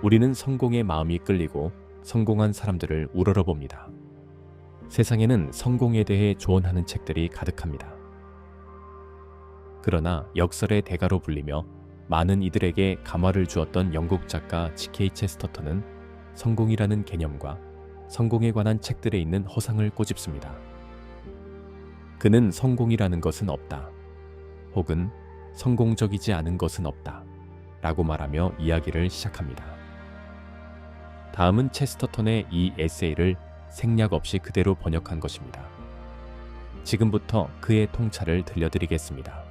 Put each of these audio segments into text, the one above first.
우리는 성공의 마음이 끌리고 성공한 사람들을 우러러봅니다. 세상에는 성공에 대해 조언하는 책들이 가득합니다. 그러나 역설의 대가로 불리며 많은 이들에게 감화를 주었던 영국 작가 G.K. 체스터턴은 성공이라는 개념과 성공에 관한 책들에 있는 허상을 꼬집습니다. 그는 성공이라는 것은 없다, 혹은 성공적이지 않은 것은 없다 라고 말하며 이야기를 시작합니다. 다음은 체스터턴의 이 에세이를 생략 없이 그대로 번역한 것입니다. 지금부터 그의 통찰을 들려드리겠습니다.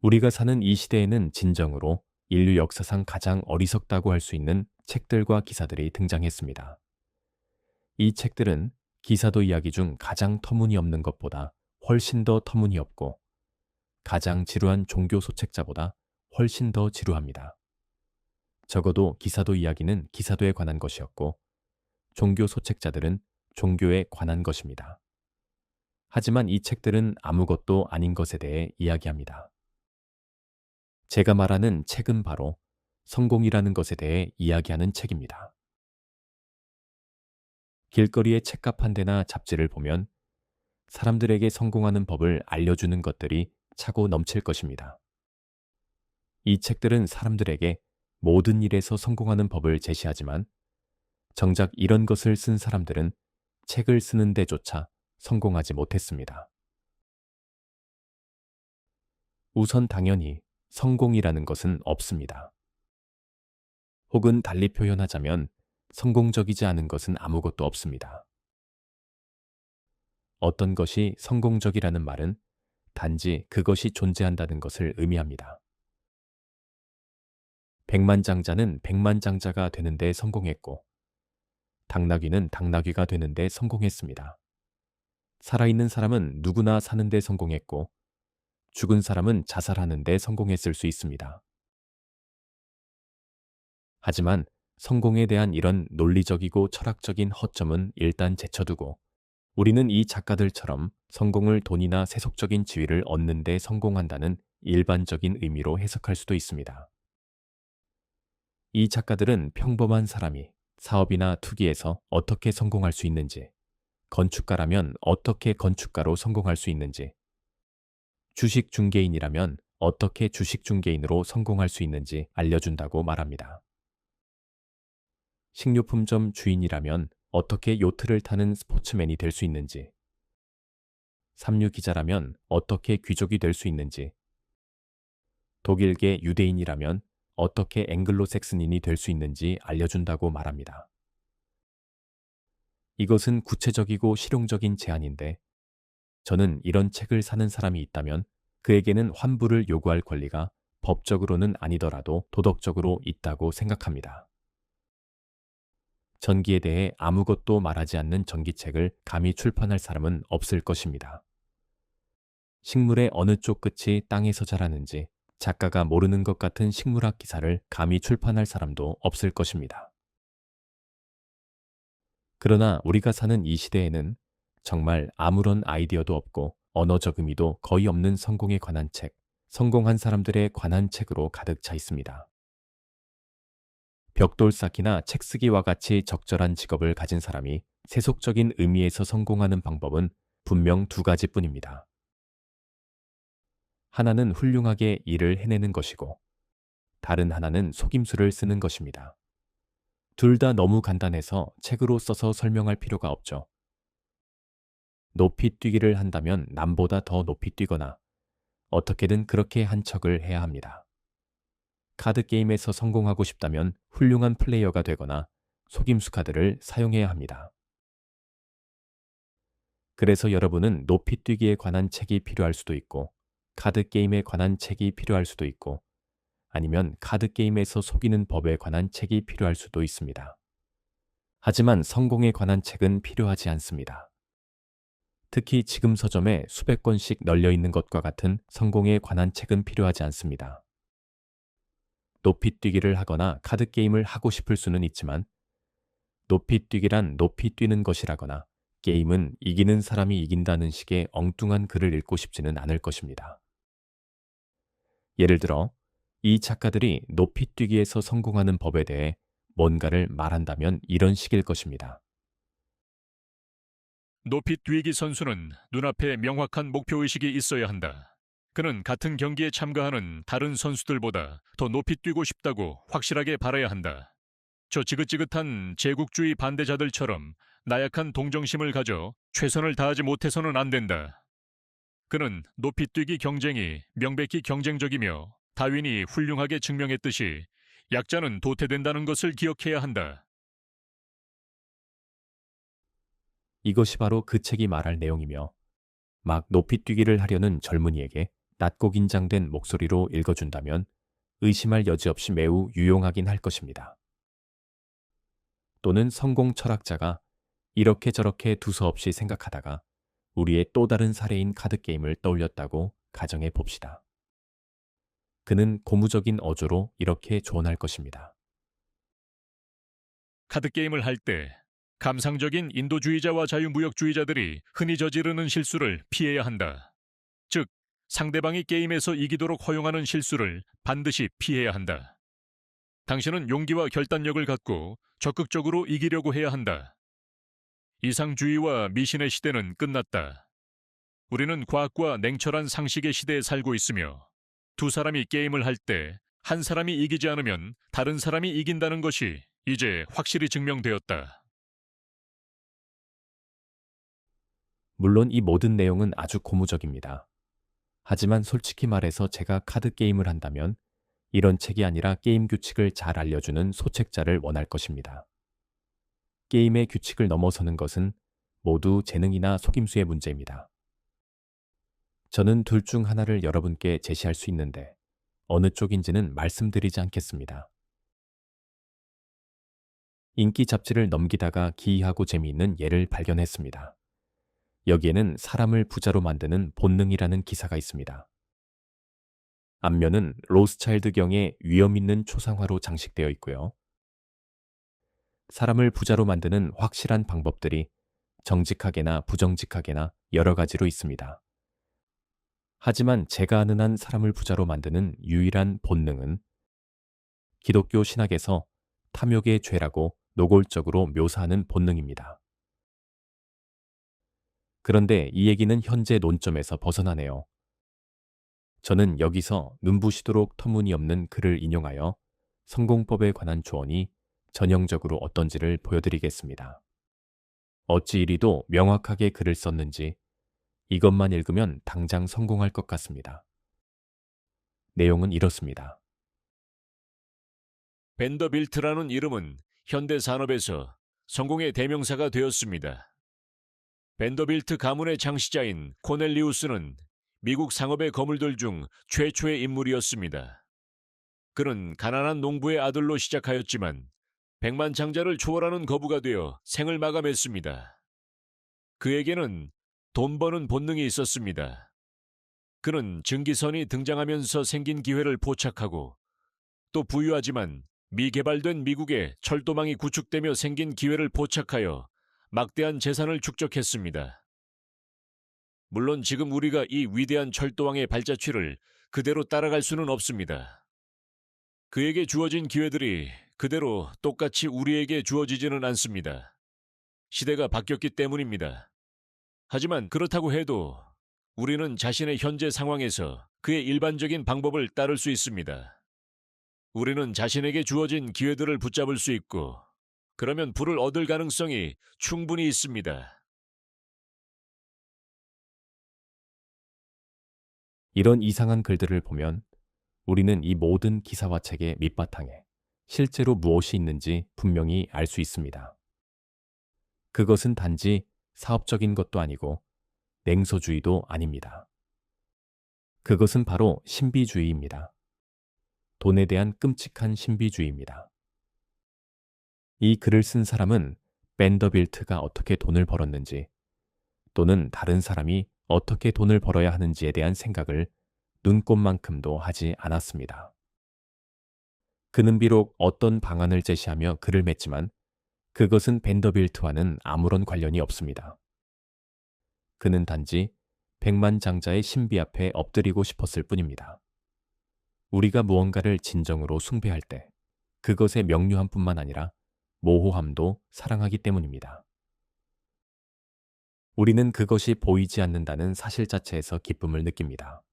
우리가 사는 이 시대에는 진정으로 인류 역사상 가장 어리석다고 할 수 있는 책들과 기사들이 등장했습니다. 이 책들은 기사도 이야기 중 가장 터무니없는 것보다 훨씬 더 터무니없고 가장 지루한 종교 소책자보다 훨씬 더 지루합니다. 적어도 기사도 이야기는 기사도에 관한 것이었고 종교 소책자들은 종교에 관한 것입니다. 하지만 이 책들은 아무것도 아닌 것에 대해 이야기합니다. 제가 말하는 책은 바로 성공이라는 것에 대해 이야기하는 책입니다. 길거리의 책값 한 대나 잡지를 보면 사람들에게 성공하는 법을 알려주는 것들이 차고 넘칠 것입니다. 이 책들은 사람들에게 모든 일에서 성공하는 법을 제시하지만 정작 이런 것을 쓴 사람들은 책을 쓰는 데조차 성공하지 못했습니다. 우선 당연히 성공이라는 것은 없습니다. 혹은 달리 표현하자면 성공적이지 않은 것은 아무것도 없습니다. 어떤 것이 성공적이라는 말은 단지 그것이 존재한다는 것을 의미합니다. 백만장자는 백만장자가 되는데 성공했고 당나귀는 당나귀가 되는데 성공했습니다. 살아있는 사람은 누구나 사는데 성공했고 죽은 사람은 자살하는데 성공했을 수 있습니다. 하지만 성공에 대한 이런 논리적이고 철학적인 허점은 일단 제쳐두고 우리는 이 작가들처럼 성공을 돈이나 세속적인 지위를 얻는 데 성공한다는 일반적인 의미로 해석할 수도 있습니다. 이 작가들은 평범한 사람이 사업이나 투기에서 어떻게 성공할 수 있는지, 건축가라면 어떻게 건축가로 성공할 수 있는지, 주식 중개인이라면 어떻게 주식 중개인으로 성공할 수 있는지 알려준다고 말합니다. 식료품점 주인이라면 어떻게 요트를 타는 스포츠맨이 될 수 있는지, 삼류 기자라면 어떻게 귀족이 될 수 있는지, 독일계 유대인이라면 어떻게 앵글로색슨인이 될 수 있는지 알려준다고 말합니다. 이것은 구체적이고 실용적인 제안인데 저는 이런 책을 사는 사람이 있다면 그에게는 환불을 요구할 권리가 법적으로는 아니더라도 도덕적으로 있다고 생각합니다. 전기에 대해 아무것도 말하지 않는 전기책을 감히 출판할 사람은 없을 것입니다. 식물의 어느 쪽 끝이 땅에서 자라는지 작가가 모르는 것 같은 식물학 기사를 감히 출판할 사람도 없을 것입니다. 그러나 우리가 사는 이 시대에는 정말 아무런 아이디어도 없고 언어적 의미도 거의 없는 성공에 관한 책, 성공한 사람들에 관한 책으로 가득 차 있습니다. 벽돌 쌓기나 책 쓰기와 같이 적절한 직업을 가진 사람이 세속적인 의미에서 성공하는 방법은 분명 두 가지뿐입니다. 하나는 훌륭하게 일을 해내는 것이고 다른 하나는 속임수를 쓰는 것입니다. 둘 다 너무 간단해서 책으로 써서 설명할 필요가 없죠. 높이 뛰기를 한다면 남보다 더 높이 뛰거나 어떻게든 그렇게 한 척을 해야 합니다. 카드 게임에서 성공하고 싶다면 훌륭한 플레이어가 되거나 속임수 카드를 사용해야 합니다. 그래서 여러분은 높이 뛰기에 관한 책이 필요할 수도 있고 카드 게임에 관한 책이 필요할 수도 있고 아니면 카드 게임에서 속이는 법에 관한 책이 필요할 수도 있습니다. 하지만 성공에 관한 책은 필요하지 않습니다. 특히 지금 서점에 수백 권씩 널려 있는 것과 같은 성공에 관한 책은 필요하지 않습니다. 높이 뛰기를 하거나 카드 게임을 하고 싶을 수는 있지만 높이 뛰기란 높이 뛰는 것이라거나 게임은 이기는 사람이 이긴다는 식의 엉뚱한 글을 읽고 싶지는 않을 것입니다. 예를 들어 이 작가들이 높이 뛰기에서 성공하는 법에 대해 뭔가를 말한다면 이런 식일 것입니다. 높이 뛰기 선수는 눈앞에 명확한 목표의식이 있어야 한다. 그는 같은 경기에 참가하는 다른 선수들보다 더 높이 뛰고 싶다고 확실하게 바라야 한다. 저 지긋지긋한 제국주의 반대자들처럼 나약한 동정심을 가져 최선을 다하지 못해서는 안 된다. 그는 높이 뛰기 경쟁이 명백히 경쟁적이며 다윈이 훌륭하게 증명했듯이 약자는 도태된다는 것을 기억해야 한다. 이것이 바로 그 책이 말할 내용이며 막 높이 뛰기를 하려는 젊은이에게 낮고 긴장된 목소리로 읽어준다면 의심할 여지 없이 매우 유용하긴 할 것입니다. 또는 성공 철학자가 이렇게 저렇게 두서없이 생각하다가 우리의 또 다른 사례인 카드게임을 떠올렸다고 가정해 봅시다. 그는 고무적인 어조로 이렇게 조언할 것입니다. 카드게임을 할 때 감상적인 인도주의자와 자유무역주의자들이 흔히 저지르는 실수를 피해야 한다. 즉, 상대방이 게임에서 이기도록 허용하는 실수를 반드시 피해야 한다. 당신은 용기와 결단력을 갖고 적극적으로 이기려고 해야 한다. 이상주의와 미신의 시대는 끝났다. 우리는 과학과 냉철한 상식의 시대에 살고 있으며 두 사람이 게임을 할 때 한 사람이 이기지 않으면 다른 사람이 이긴다는 것이 이제 확실히 증명되었다. 물론 이 모든 내용은 아주 고무적입니다. 하지만 솔직히 말해서 제가 카드게임을 한다면 이런 책이 아니라 게임 규칙을 잘 알려주는 소책자를 원할 것입니다. 게임의 규칙을 넘어서는 것은 모두 재능이나 속임수의 문제입니다. 저는 둘 중 하나를 여러분께 제시할 수 있는데 어느 쪽인지는 말씀드리지 않겠습니다. 인기 잡지를 넘기다가 기이하고 재미있는 예를 발견했습니다. 여기에는 사람을 부자로 만드는 본능이라는 기사가 있습니다. 앞면은 로스차일드경의 위험 있는 초상화로 장식되어 있고요. 사람을 부자로 만드는 확실한 방법들이 정직하게나 부정직하게나 여러 가지로 있습니다. 하지만 제가 아는 한 사람을 부자로 만드는 유일한 본능은 기독교 신학에서 탐욕의 죄라고 노골적으로 묘사하는 본능입니다. 그런데 이 얘기는 현재 논점에서 벗어나네요. 저는 여기서 눈부시도록 터무니없는 글을 인용하여 성공법에 관한 조언이 전형적으로 어떤지를 보여드리겠습니다. 어찌 이리도 명확하게 글을 썼는지 이것만 읽으면 당장 성공할 것 같습니다. 내용은 이렇습니다. 벤더빌트라는 이름은 현대 산업에서 성공의 대명사가 되었습니다. 벤더빌트 가문의 창시자인 코넬리우스는 미국 상업의 거물들 중 최초의 인물이었습니다. 그는 가난한 농부의 아들로 시작하였지만 백만장자를 초월하는 거부가 되어 생을 마감했습니다. 그에게는 돈 버는 본능이 있었습니다. 그는 증기선이 등장하면서 생긴 기회를 포착하고 또 부유하지만 미개발된 미국에 철도망이 구축되며 생긴 기회를 포착하여 막대한 재산을 축적했습니다. 물론 지금 우리가 이 위대한 철도왕의 발자취를 그대로 따라갈 수는 없습니다. 그에게 주어진 기회들이 그대로 똑같이 우리에게 주어지지는 않습니다. 시대가 바뀌었기 때문입니다. 하지만 그렇다고 해도 우리는 자신의 현재 상황에서 그의 일반적인 방법을 따를 수 있습니다. 우리는 자신에게 주어진 기회들을 붙잡을 수 있고 그러면 부를 얻을 가능성이 충분히 있습니다. 이런 이상한 글들을 보면 우리는 이 모든 기사와 책의 밑바탕에 실제로 무엇이 있는지 분명히 알 수 있습니다. 그것은 단지 사업적인 것도 아니고 냉소주의도 아닙니다. 그것은 바로 신비주의입니다. 돈에 대한 끔찍한 신비주의입니다. 이 글을 쓴 사람은 벤더빌트가 어떻게 돈을 벌었는지 또는 다른 사람이 어떻게 돈을 벌어야 하는지에 대한 생각을 눈꼽만큼도 하지 않았습니다. 그는 비록 어떤 방안을 제시하며 글을 맺지만 그것은 벤더빌트와는 아무런 관련이 없습니다. 그는 단지 백만장자의 신비 앞에 엎드리고 싶었을 뿐입니다. 우리가 무언가를 진정으로 숭배할 때 그것의 명료함뿐만 아니라 모호함도 사랑하기 때문입니다. 우리는 그것이 보이지 않는다는 사실 자체에서 기쁨을 느낍니다.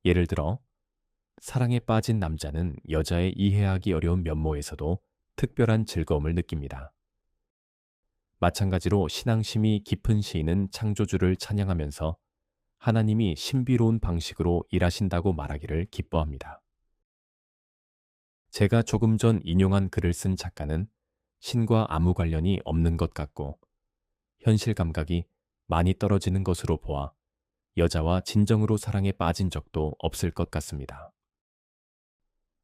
예를 들어, 사랑에 빠진 남자는 여자의 이해하기 어려운 면모에서도 특별한 즐거움을 느낍니다. 마찬가지로 신앙심이 깊은 시인은 창조주를 찬양하면서 하나님이 신비로운 방식으로 일하신다고 말하기를 기뻐합니다. 제가 조금 전 인용한 글을 쓴 작가는 신과 아무 관련이 없는 것 같고 현실 감각이 많이 떨어지는 것으로 보아 여자와 진정으로 사랑에 빠진 적도 없을 것 같습니다.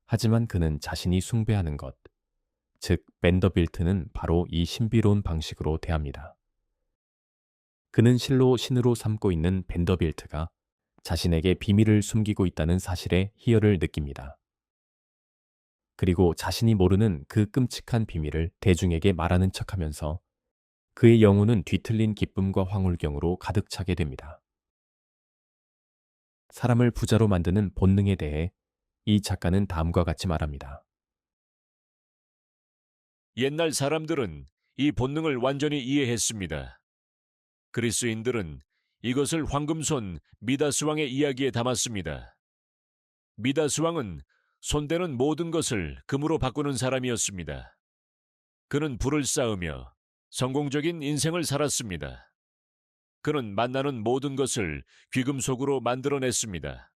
하지만 그는 자신이 숭배하는 것, 즉 벤더빌트는 바로 이 신비로운 방식으로 대합니다. 그는 실로 신으로 삼고 있는 벤더빌트가 자신에게 비밀을 숨기고 있다는 사실에 희열을 느낍니다. 그리고 자신이 모르는 그 끔찍한 비밀을 대중에게 말하는 척하면서 그의 영혼은 뒤틀린 기쁨과 황홀경으로 가득 차게 됩니다. 사람을 부자로 만드는 본능에 대해 이 작가는 다음과 같이 말합니다. 옛날 사람들은 이 본능을 완전히 이해했습니다. 그리스인들은 이것을 황금손 미다스 왕의 이야기에 담았습니다. 미다스 왕은 손대는 모든 것을 금으로 바꾸는 사람이었습니다. 그는 부를 쌓으며 성공적인 인생을 살았습니다. 그는 만나는 모든 것을 귀금속으로 만들어냈습니다.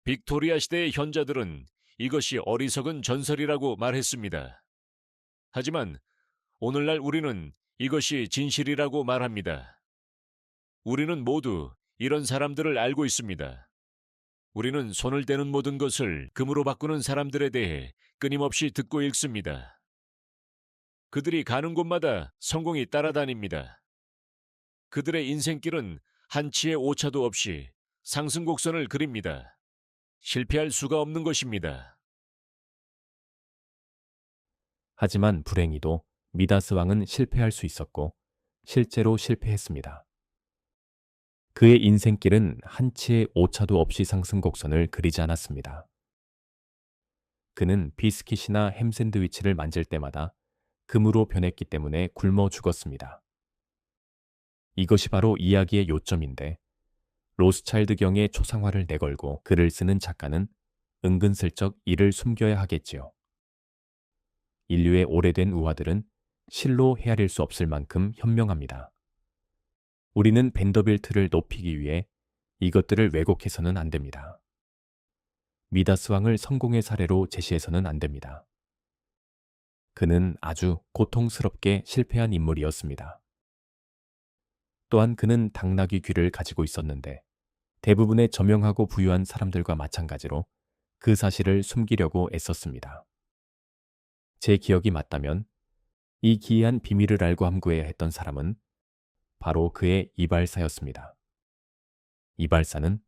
빅토리아 시대의 현자들은 이것이 어리석은 전설이라고 말했습니다. 하지만 오늘날 우리는 이것이 진실이라고 말합니다. 우리는 모두 이런 사람들을 알고 있습니다. 우리는 손을 대는 모든 것을 금으로 바꾸는 사람들에 대해 끊임없이 듣고 읽습니다. 그들이 가는 곳마다 성공이 따라다닙니다. 그들의 인생길은 한치의 오차도 없이 상승곡선을 그립니다. 실패할 수가 없는 것입니다. 하지만 불행히도 미다스 왕은 실패할 수 있었고 실제로 실패했습니다. 그의 인생길은 한치의 오차도 없이 상승곡선을 그리지 않았습니다. 그는 비스킷이나 햄 샌드위치를 만질 때마다 금으로 변했기 때문에 굶어 죽었습니다. 이것이 바로 이야기의 요점인데 로스차일드 경의 초상화를 내걸고 글을 쓰는 작가는 은근슬쩍 이를 숨겨야 하겠지요. 인류의 오래된 우화들은 실로 헤아릴 수 없을 만큼 현명합니다. 우리는 벤더빌트를 높이기 위해 이것들을 왜곡해서는 안 됩니다. 미다스 왕을 성공의 사례로 제시해서는 안 됩니다. 그는 아주 고통스럽게 실패한 인물이었습니다. 또한 그는 당나귀 귀를 가지고 있었는데 대부분의 저명하고 부유한 사람들과 마찬가지로 그 사실을 숨기려고 애썼습니다. 제 기억이 맞다면 이 기이한 비밀을 알고 함구해야 했던 사람은 바로 그의 이발사였습니다. 이발사는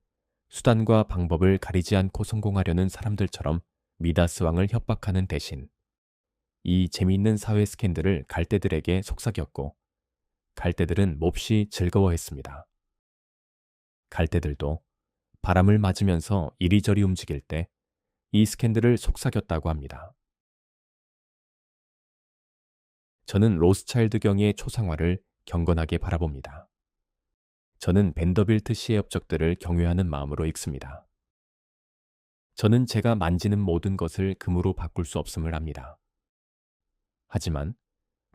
수단과 방법을 가리지 않고 성공하려는 사람들처럼 미다스 왕을 협박하는 대신 이 재미있는 사회 스캔들을 갈대들에게 속삭였고 갈대들은 몹시 즐거워했습니다. 갈대들도 바람을 맞으면서 이리저리 움직일 때 이 스캔들을 속삭였다고 합니다. 저는 로스차일드 경의 초상화를 경건하게 바라봅니다. 저는 벤더빌트 씨의 업적들을 경외하는 마음으로 읽습니다. 저는 제가 만지는 모든 것을 금으로 바꿀 수 없음을 압니다. 하지만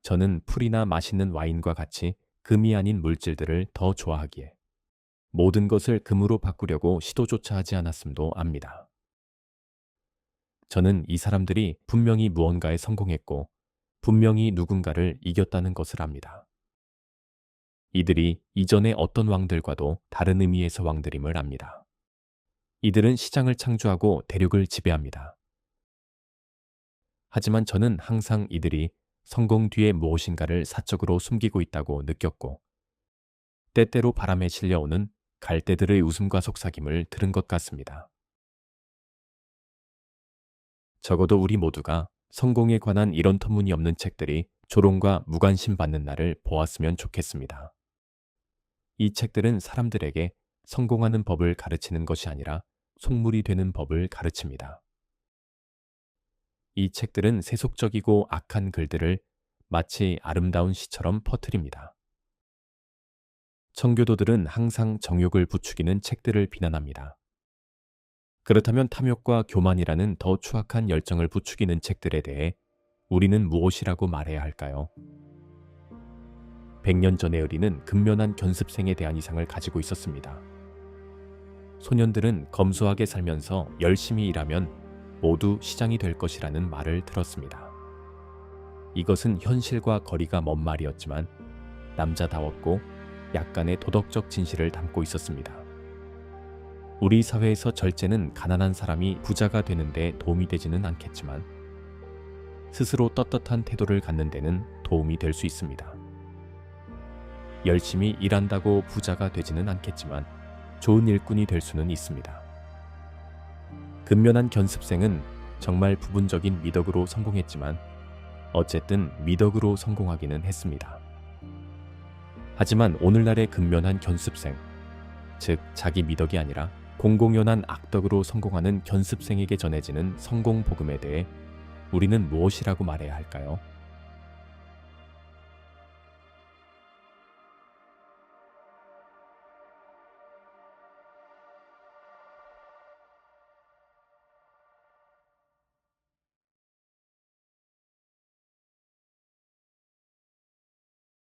저는 풀이나 맛있는 와인과 같이 금이 아닌 물질들을 더 좋아하기에 모든 것을 금으로 바꾸려고 시도조차 하지 않았음도 압니다. 저는 이 사람들이 분명히 무언가에 성공했고 분명히 누군가를 이겼다는 것을 압니다. 이들이 이전의 어떤 왕들과도 다른 의미에서 왕들임을 압니다. 이들은 시장을 창조하고 대륙을 지배합니다. 하지만 저는 항상 이들이 성공 뒤에 무엇인가를 사적으로 숨기고 있다고 느꼈고 때때로 바람에 실려오는 갈대들의 웃음과 속삭임을 들은 것 같습니다. 적어도 우리 모두가 성공에 관한 이런 터무니없는 책들이 조롱과 무관심 받는 날을 보았으면 좋겠습니다. 이 책들은 사람들에게 성공하는 법을 가르치는 것이 아니라 속물이 되는 법을 가르칩니다. 이 책들은 세속적이고 악한 글들을 마치 아름다운 시처럼 퍼뜨립니다. 청교도들은 항상 정욕을 부추기는 책들을 비난합니다. 그렇다면 탐욕과 교만이라는 더 추악한 열정을 부추기는 책들에 대해 우리는 무엇이라고 말해야 할까요? 100년 전의 의리는 근면한 견습생에 대한 이상을 가지고 있었습니다. 소년들은 검소하게 살면서 열심히 일하면 모두 시장이 될 것이라는 말을 들었습니다. 이것은 현실과 거리가 먼 말이었지만 남자다웠고 약간의 도덕적 진실을 담고 있었습니다. 우리 사회에서 절제는 가난한 사람이 부자가 되는 데 도움이 되지는 않겠지만 스스로 떳떳한 태도를 갖는 데는 도움이 될 수 있습니다. 열심히 일한다고 부자가 되지는 않겠지만 좋은 일꾼이 될 수는 있습니다. 근면한 견습생은 정말 부분적인 미덕으로 성공했지만 어쨌든 미덕으로 성공하기는 했습니다. 하지만 오늘날의 근면한 견습생, 즉 자기 미덕이 아니라 공공연한 악덕으로 성공하는 견습생에게 전해지는 성공 복음에 대해 우리는 무엇이라고 말해야 할까요?